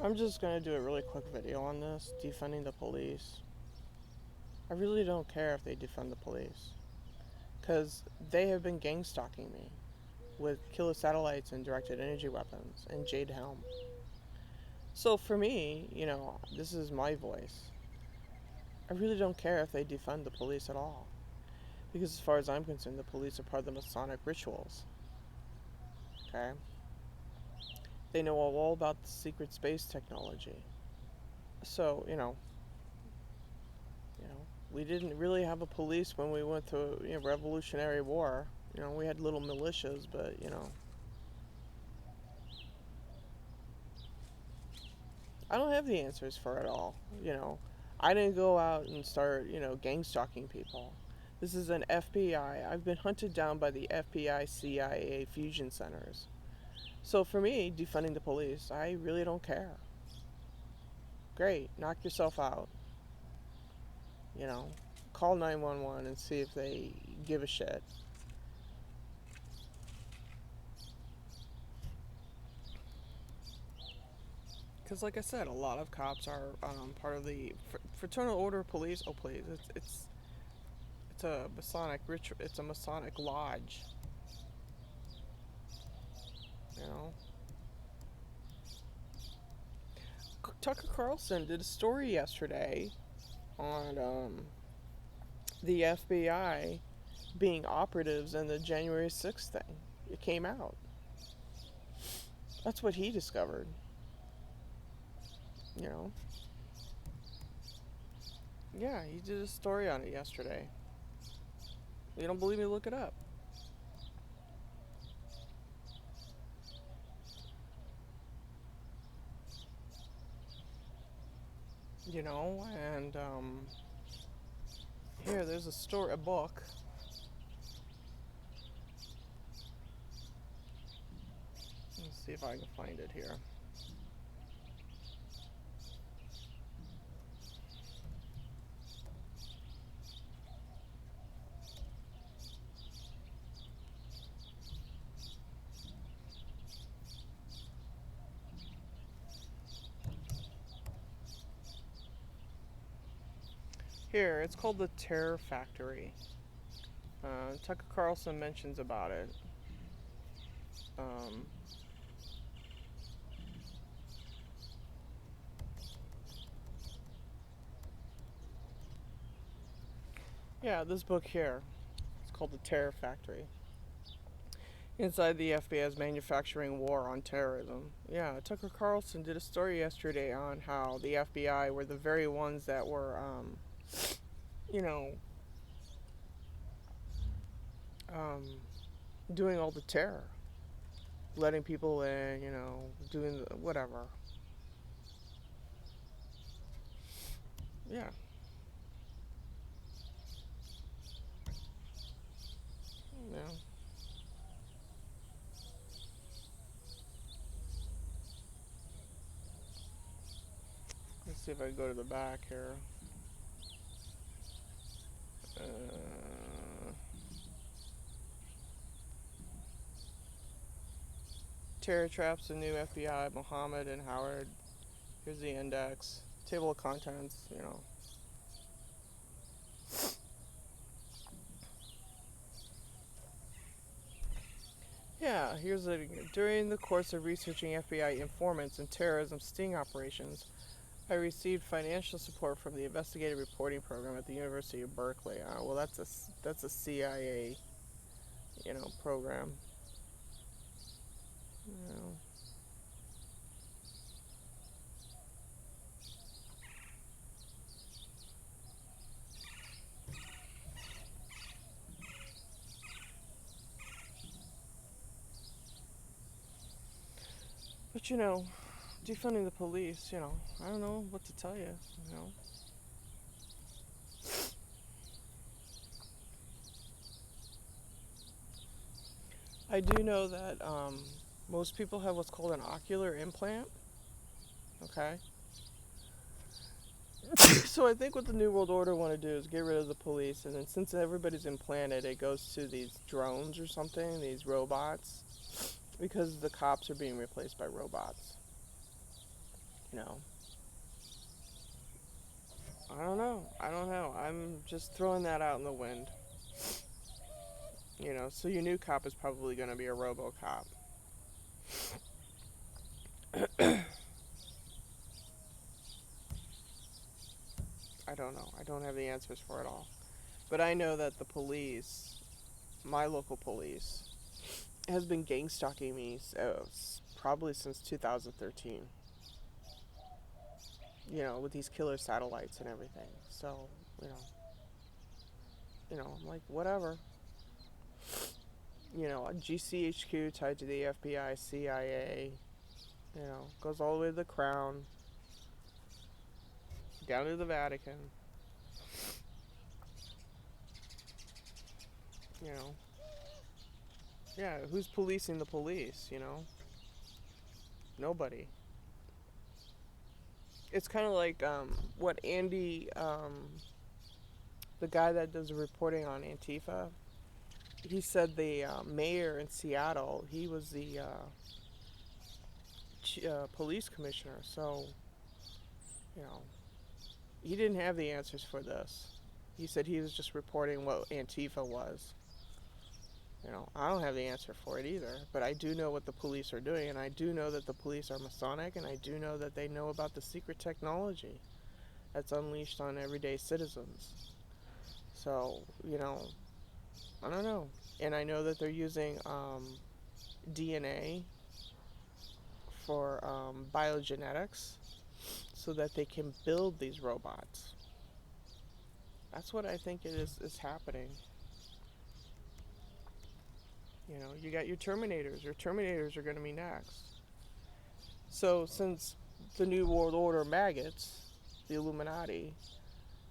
I'm just gonna do a really quick video on this, defunding the police. I really don't care if they defund the police, because they have been gang stalking me with killer satellites and directed energy weapons and Jade Helm. So for me, this is my voice. I really don't care if they defund the police at all, because as far as I'm concerned, the police are part of the Masonic rituals. Okay? They know all about the secret space technology. So, we didn't really have a police when we went through Revolutionary War. We had little militias, but I don't have the answers for it all. I didn't go out and start gang stalking people. This is an FBI. I've been hunted down by the FBI, CIA fusion centers. So for me, defunding the police, I really don't care. Great, knock yourself out. You know, call 911 and see if they give a shit. Because, like I said, a lot of cops are part of the Fraternal Order of Police. Oh, please, it's a Masonic ritual. It's a Masonic lodge. You know, Tucker Carlson did a story yesterday on the FBI being operatives in the January 6th thing. It came out. That's what he discovered. You know. Yeah, he did a story on it yesterday. You don't believe me? Look it up. And here, there's a book. Let's see if I can find it here. Here, it's called The Terror Factory. Tucker Carlson mentions about it. Um, yeah, this book here. It's called The Terror Factory. Inside the FBI's manufacturing war on terrorism. Yeah, Tucker Carlson did a story yesterday on how the FBI were the very ones that were, you know, um, doing all the terror, letting people in, doing whatever. Yeah. Yeah. Let's see if I can go to the back here. Uh, Terror traps, the new FBI, Mohammed and Howard. Here's the index, table of contents. Yeah, here's it. During the course of researching FBI informants and terrorism sting operations, I received financial support from the investigative reporting program at the University of Berkeley. Well, that's a CIA, program. You know. But defunding the police, I don't know what to tell you. I do know that most people have what's called an ocular implant. Okay. So I think what the New World Order want to do is get rid of the police, and then since everybody's implanted, it goes to these drones or something, these robots, because the cops are being replaced by robots. I'm just throwing that out in the wind. So your new cop is probably going to be a RoboCop. I don't know. I don't have the answers for it all. But I know that the police, my local police, has been gang stalking me probably since 2013. With these killer satellites and everything. So, you know, I'm like, whatever. A GCHQ tied to the FBI, CIA, goes all the way to the Crown, down to the Vatican. You know, yeah, who's policing the police? Nobody. It's kind of like what Andy, the guy that does the reporting on Antifa, he said the mayor in Seattle, he was the police commissioner. So, you know, he didn't have the answers for this. He said he was just reporting what Antifa was. I don't have the answer for it either, but I do know what the police are doing, and I do know that the police are Masonic, and I do know that they know about the secret technology that's unleashed on everyday citizens. So, I don't know. And I know that they're using DNA for biogenetics so that they can build these robots. That's what I think is happening. You got your Terminators. Your Terminators are going to be next. So since the New World Order maggots, the Illuminati,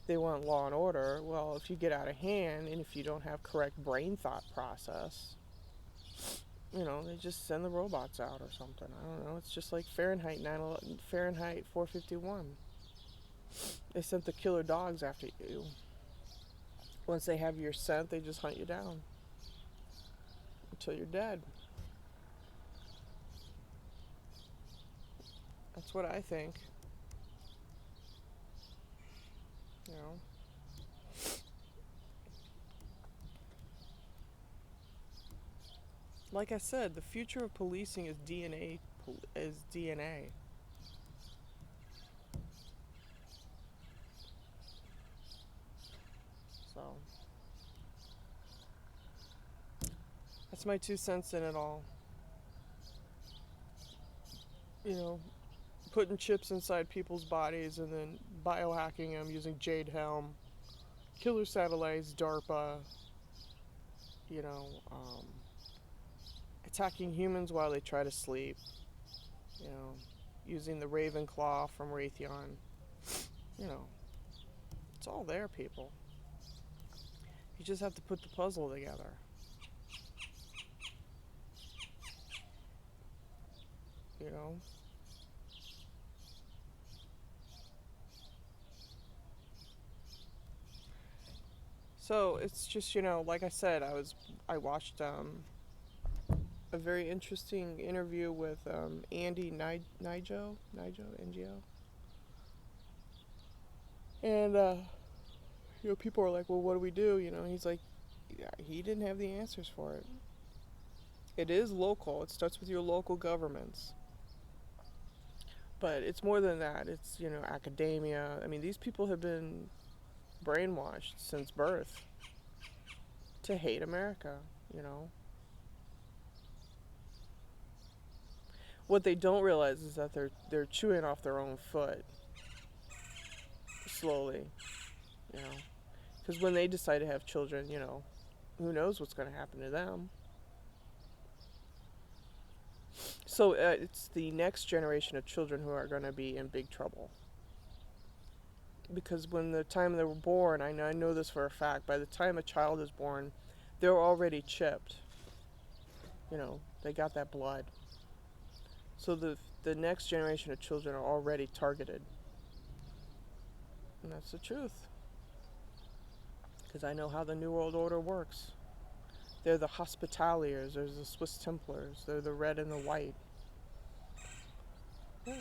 they want law and order, well, if you get out of hand and if you don't have correct brain thought process, they just send the robots out or something. I don't know. It's just like Fahrenheit 451. They sent the killer dogs after you. Once they have your scent, they just hunt you down until you're dead. That's what I think. Like I said, the future of policing is DNA. So that's my 2 cents in it all. Putting chips inside people's bodies and then biohacking them using Jade Helm, killer satellites, DARPA, attacking humans while they try to sleep, using the Ravenclaw from Raytheon. It's all there, people. You just have to put the puzzle together. So it's just, like I said, I watched a very interesting interview with Andy Nijo, NGO. And people are like, well, what do we do? He's like, yeah, he didn't have the answers for it. It is local. It starts with your local governments. But it's more than that. It's, academia. I mean, these people have been brainwashed since birth to hate America, What they don't realize is that they're chewing off their own foot slowly, because when they decide to have children, who knows what's going to happen to them. So it's the next generation of children who are going to be in big trouble. Because when the time they were born, I know this for a fact, by the time a child is born, they're already chipped. They got that blood. So the next generation of children are already targeted. And that's the truth. Because I know how the New World Order works. They're the Hospitaliers, there's the Swiss Templars, they're the red and the white. Yeah.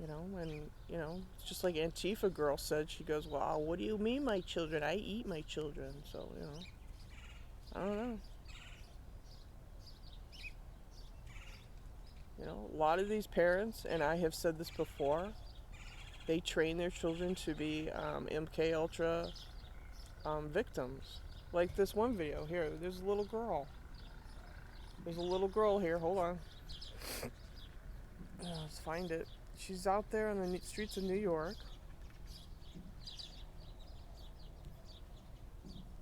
And it's just like Antifa girl said. She goes, "Well, what do you mean, my children? I eat my children." So, I don't know. A lot of these parents, and I have said this before, they train their children to be MK Ultra victims. Like this one video here, there's a little girl. There's a little girl here. Hold on. Let's find it. She's out there on the streets of New York.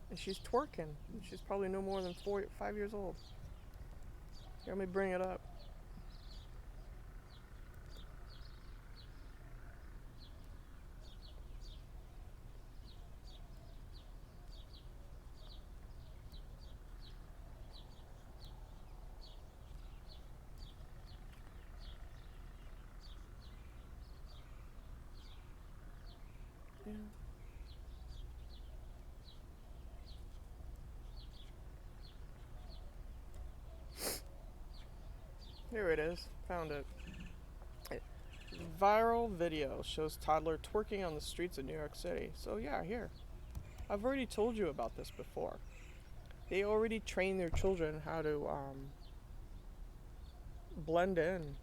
And she's twerking. She's probably no more than 5 years old. Here, let me bring it up. Yeah. Here it is. Found it. Viral video shows toddler twerking on the streets of New York City. So yeah, here. I've already told you about this before. They already train their children how to blend in.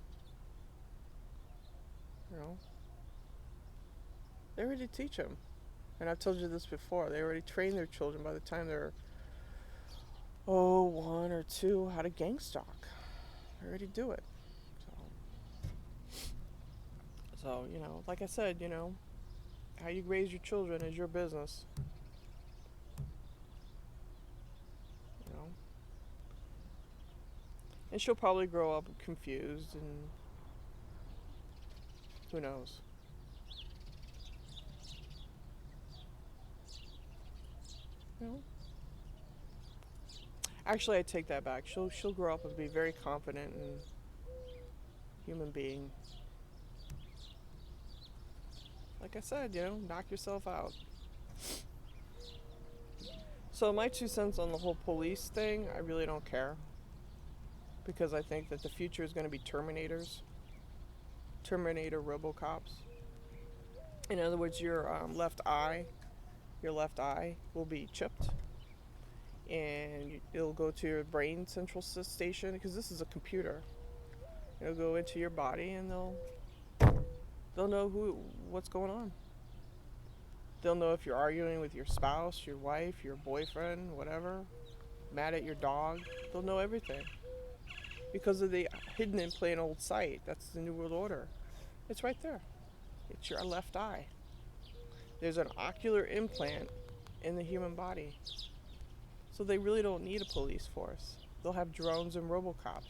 They already teach them. And I've told you this before. They already train their children by the time they're 1 or 2 how to gang stalk. They already do it. So, like I said, how you raise your children is your business. And she'll probably grow up confused and who knows. Actually, I take that back. She'll grow up and be very confident and human being. Like I said, knock yourself out. So my 2 cents on the whole police thing, I really don't care. Because I think that the future is going to be Terminators. Terminator Robocops. In other words, your left eye will be chipped. And it'll go to your brain central station, because this is a computer. It'll go into your body and they'll know what's going on. They'll know if you're arguing with your spouse, your wife, your boyfriend, whatever, mad at your dog. They'll know everything because of the hidden in plain old sight. That's the New World Order. It's right there. It's your left eye. There's an ocular implant in the human body. So they really don't need a police force. They'll have drones and robocops.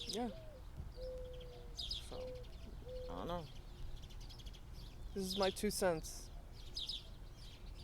Yeah. So, I don't know. This is my 2 cents.